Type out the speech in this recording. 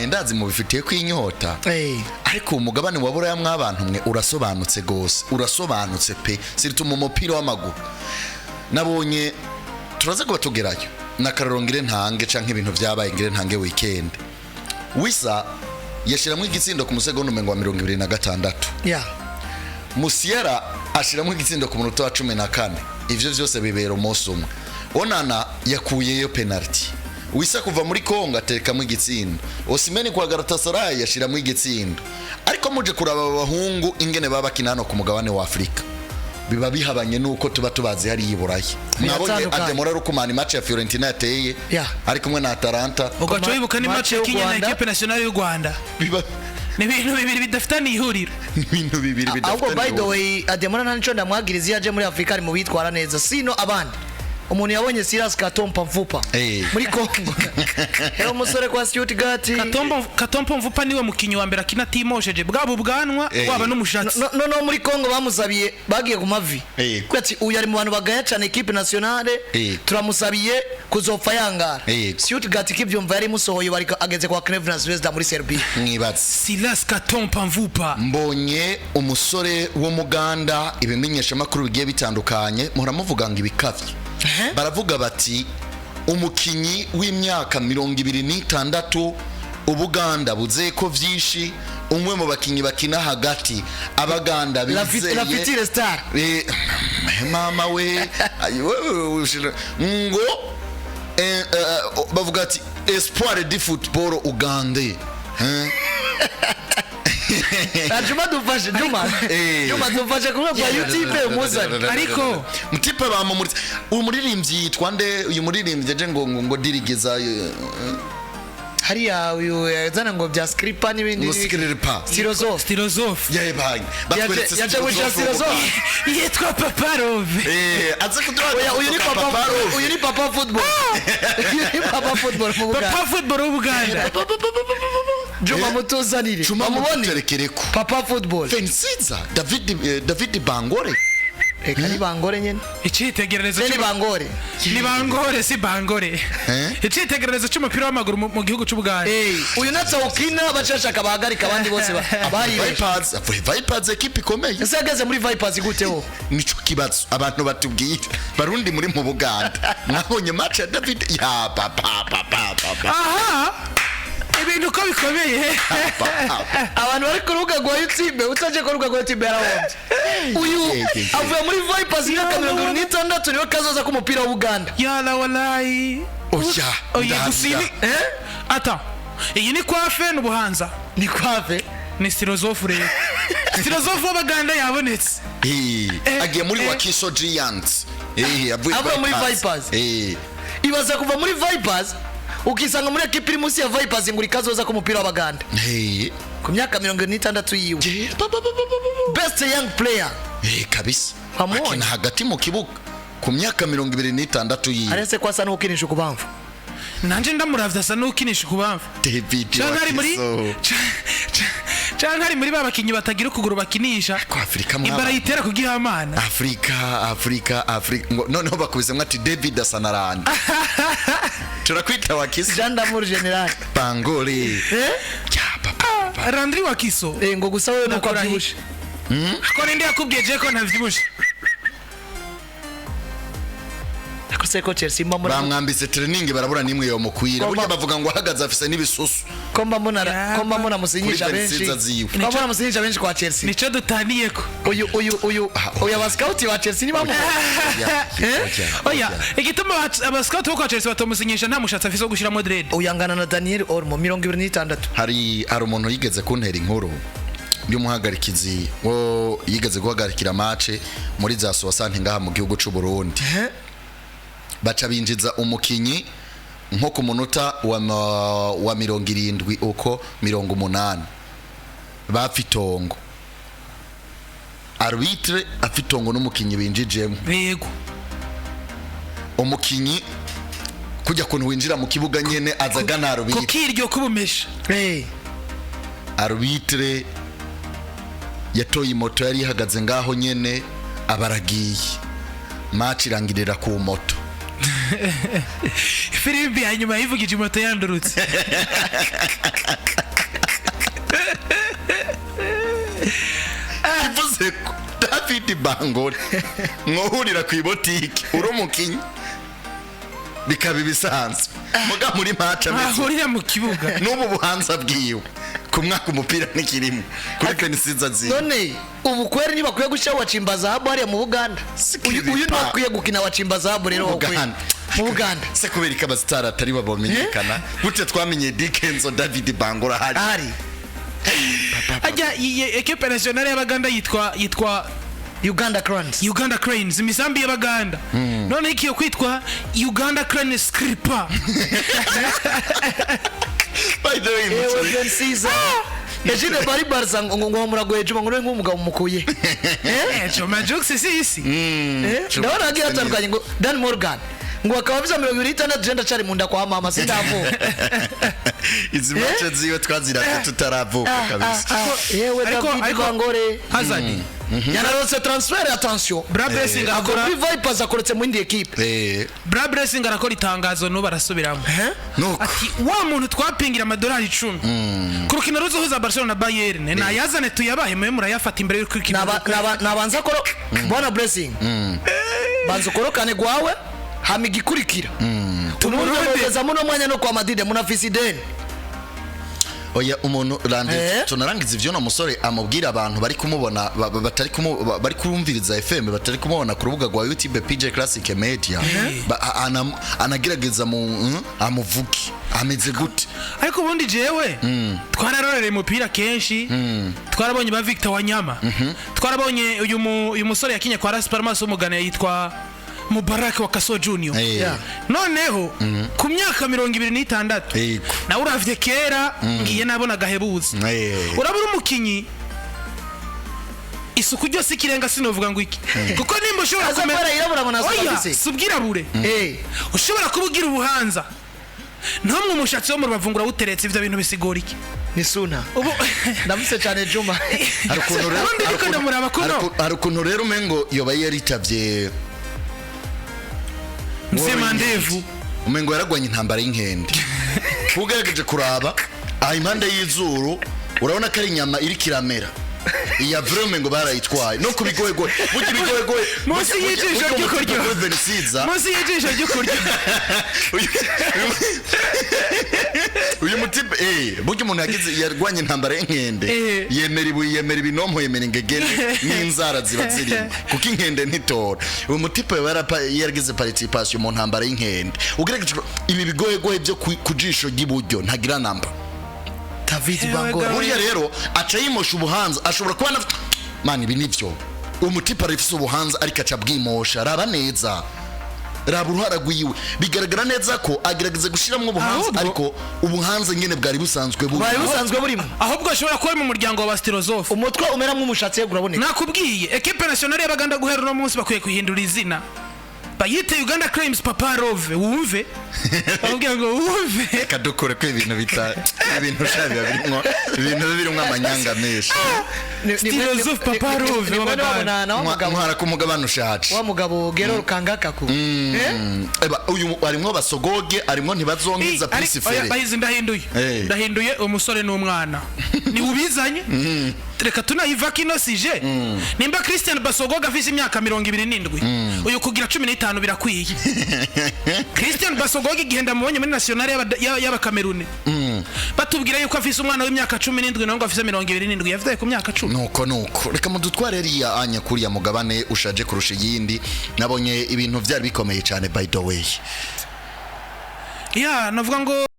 Burayi ndazi mu bifitiye kwinyota ariko umugabane wa Buraya mw'abantu mwe urasobanutse gose urasobanutse pe sirtu mu mupira w'amaguru nabonye turaza kuba tugerayo na karorongire ntange canke ibintu vyabaye ngire ntange weekend Wisa yashiramwe igitsindo ku musegonda umengo wa 26 Musiala ashiramwe igitsindo ku munota wa 14 ivyo vyose bibera umunsi umwe Onana yakuyeyo penalty Wisa kuva muri Kongo atekamwe igitsindo Osimhen kwa Galatasaray yashiramwe igitsindo ariko muje kuraba abahungu ingene baba kinano ku mugabane wa Afrika biba bihabanye nuko tuba tubazi hari iburayi mwabonye Ademora Rukumani match ya Fiorentina yateye ari kumwe na Atalanta ugacho wibuka ni match ya Kenya na equipe nationale y'u Rwanda biba ni bintu bibiri bidafitanye ihuriro ibintu bibiri bidafitanye ahubwo by the way Ademora ntanco ndamwagiriza yaje muri Afrika ari mu bitwara neza sino abandi umuntu yabonye Silas Katompa Mvupa muri Kongo rero umusore kwa Stuttgart Katompa Mvupa niwe mukinyi wa mbere akina timosheje bwabo bwanwa waba n'umushatsi no muri Kongo bamusabiye bagiye ku mavi kwati uyu ari mu bantu bagaya cyane equipe nationale turamusabiye kuzopfa yangara Stuttgart kibyumva yari musohoye bari ageze kwa Crvena Zvezda muri Serbia mwibatse Silas Katompa Mvupa mbonye umusore wo Muganda ibimenyesha makuru bigiye bitandukanye muhora ngo ibikavye baravuga bati umukinyi w'imyaka 26 Ubuganda buzeko vyishi umwe mu bakinyi bakina hagati Abaganda bizeye La Fitile Star mama we ngo bavuga ati espoir du football ugandais Juma dufashe Juma dufashe kuba kwa YouTube muzana ariko mutipe bamumuritse umuririmbyi yitwa nde uyu muririmbyi je ngo dirigiza hariya uyu yazana ngo bya scripa n'ibindi Stilozov yabaye batweretse Stilozov yitwa Paparov aza kutwa uyu ni Papa Football Papa Football mu Buganda Papa Football mu Buganda Juma mutuzanire bamubone Papa Football Fensiza David Bangore Kani Bangore nyene icitegererezo ni Bangore si Bangore icitegererezo cy'umupira w'amaguru mu gihugu cy'Ubuganda uyu natsa ukina bacashaka bahagarika abandi bose bari Vipers equipe ikomeye ese ageze muri Vipers guteho nico kibazo abantu batubwiye barundi muri mu Buganda nabonye match ya David ya papa aha ibintu ko bikomeye abantu bari ku rubuga rwa YouTube utaje ku rubuga rwa YouTube yarawonze uyu avuye muri Vipers y'aka 26 niwe kazoza ku mupira wa Uganda yala wallahi oya gusini ata iyi ni kwafe n'ubuhanza ni kwafe ni Stilozov rero Stilozov w'Abaganda yabonetse agiye muri Wakiso Giants avuye muri Vipers ibaza kuva muri Vipers ukisanga muri equipe iri munsi ya Vipers nguri kazoza ku mupira w'Abaganda ku myaka 26 yiwe best young player kabisa akina hagati mu kibuga ku myaka 26 yiwe arese kwasa n'ukinisha kubamva nanje ndamuravya sa n'ukinisha kubamva David Changari muri babakinyi batagira ukuguru bakinisha ko Afrika mwa imbara yitera kugihamana Afrika noneho bakubizemwe ati David Asanarandi turakwita Wakiso Gendarme General Bangore papa Randri Wakiso ngo gusa wewe nuko abyibushe ko nindi yakubwiye je ko ntavyibushe akoseko Chelsea mbamura bamwambise training barabura nimwe yo mukwira burya bavuga ngo hagaze afise nibisusu komba mbona musinyisha benshi komba musinyisha benshi kwa Chelsea nico dutaniyeko uyu aba scout wa Chelsea ni bamu oya igituma aba scout kwa Chelsea batomusinyisha nta mushatsi afise gushira Madrid uyangana na Daniel Olmo 26 hari umuntu yigeze kuntera inkuru y'umuhagarikizi wo yigeze guhagarikira match muri za Soasante ngaha mu gihugu cy'u Burundi baca binjiza umukinyi nko ku munota wa 70 uko 80 bafitongo arbitre afitongo n'umukinyi binjijemo yego umukinyi kujya kuntu winjira mu kibuga nyene azagana arbitre ko kiryo kubumesha arbitre yatoye moto yari ihagaze ngaho nyene abaragiye match irangirira ku moto Firimbi hanyuma yivugije moto yandurutse. Ivuze ko David Bangore mwohurira ku ibotiki urumukinyi bikaba ibisanzwe muga muri match ahurira mu kibuga n'ubu buhanza bwiwe ku mwaka umupira n'ikirimo kuri penisiza zi none ubu kweri niba kuye gushya wacimba zahabu hariya mu Buganda uyu no kuye gukina wacimba zahabu rero mu Buganda se kubera ko abastar atari bamenyekana gute twamenye Dickenzo David Bangora hari ajya equipe nationale y'Abaganda yitwa Uganda Cranes imisambi y'Abaganda none ikiyo kwitwa Uganda Cranes Skripa. By the way Ejide bari barza ngo muragoye juma ngo nk'umugabo mukuye Choma jokes sisi ndabona agiye atandukanye ngo Dan Morgan ngo akaba biza 26 genda cari munda kwa mama sindavuka izi match ziyo twazirata tutaravuka kabisa yewe David Bangore Hazard yanarose transfer attention Bra Blessing akora Vipers akoretse mu indi equipe Bra Blessing arakora itangazo no barasubiramo nuko ati wa muntu twapingira amadolari 10 ku rukino ruzohuza Barcelona na Bayern na yazane tuyabahe mwe murayafata imbere y'uko nabanza koro bona Blessing banza korokane gwawe hamigikurikira tumurondeza muno mwanya no kwa Madrid munafisi den oya umuntu rande tunarangiza ivyo no musore amubwira abantu bari kumubona bari kurumviriza FM batari kumubona ku rubuga rwa YouTube PJ Classic Media anagerageza mu amuvuki ameze gute ariko ubundi jewe twararorere umupira kenshi twarabonye ba Victor Wanyama twarabonye uyu musore yakinye kwa Las Palmas umugana yitwa Mubarak wa Kaso Junior noneho ku myaka 26 na uravye kera ngiye nabona gahebuza urabura umukinyi isuku ryose ikirenga sinovuga ngo iki kuko nimba ushobora kumera irabura bonasa subwirabure ushobora kubugira ubuhanza ntamwe umushatsi wo mu rubavungura uteretse ivyo bintu bisigora iki ni suna ubu ndamutse cyane Juma harukuntu rero umengo yoba yaritavye Msema ndevu umengo yaragwanye intambara y'inkende ugerageje kuraba impande y'izuru urabona ko ari inyama iri kiramera iya vrome ngo barayitwaye no kubigoyegoye buki bigoyegoye munsi y'ijisho ry'ukuryo munsi y'ijisho ry'ukuryo uyu mutipe buki umuntu yagize yarwanye intambara y'inkende yemera ibinomo yemera ingegene n'inzara ziba zirimo kuko inkende ntitora uyu mutipe yaragize participation mu ntambara y'inkende ugerageje ibi bigoyegoye byo kujisho ry'iburyo ntagira namba David Bangore buriya rero aca yimosha ubuhanza ashobora kuba man ibi nivyo umutipa rifise ubuhanza ariko aca bwimosha raba neza raba uruhara rwiwe bigaragara neza ko agerageza gushiramwo ubuhanza ariko ubuhanza nyene bwari busanzwe burimo ahubwo ashobora kuba mu muryango wa Bastirozof umutwe umeramwe umushatsi uraboneka nakubwiye equipe nationale y'Abaganda guhera no munsi bakwiye kuhindura izina bayite Uganda Cranes Papa Love wumve ubwira ngo wumve kadukore ko ibintu ibintu shabi birimo amanyanga menshi Bastirozof Papa Love mwara kumugabano shaci wa mugabo Gero Kangaka ku uyu arimwo basogoge arimwo ntibazongiza Peace Fere bayizi ndahinduye umusore n'umwana ni ubizanye reka tunayiva kino sije nimba Christian Basogoga afise imyaka 27 uyu kugira 15 birakwiye Christian Basogoga igenda mubonye muri nationale y'Abakamerune batubwira yuko afise umwana w'imyaka 17 naho ngo afise 27 yavuye ku myaka 10 nuko reka mudutware riya anya kuriya mugabane ushaje kurusha yindi nabonye ibintu byari bikomeye cyane by the way navuga ngo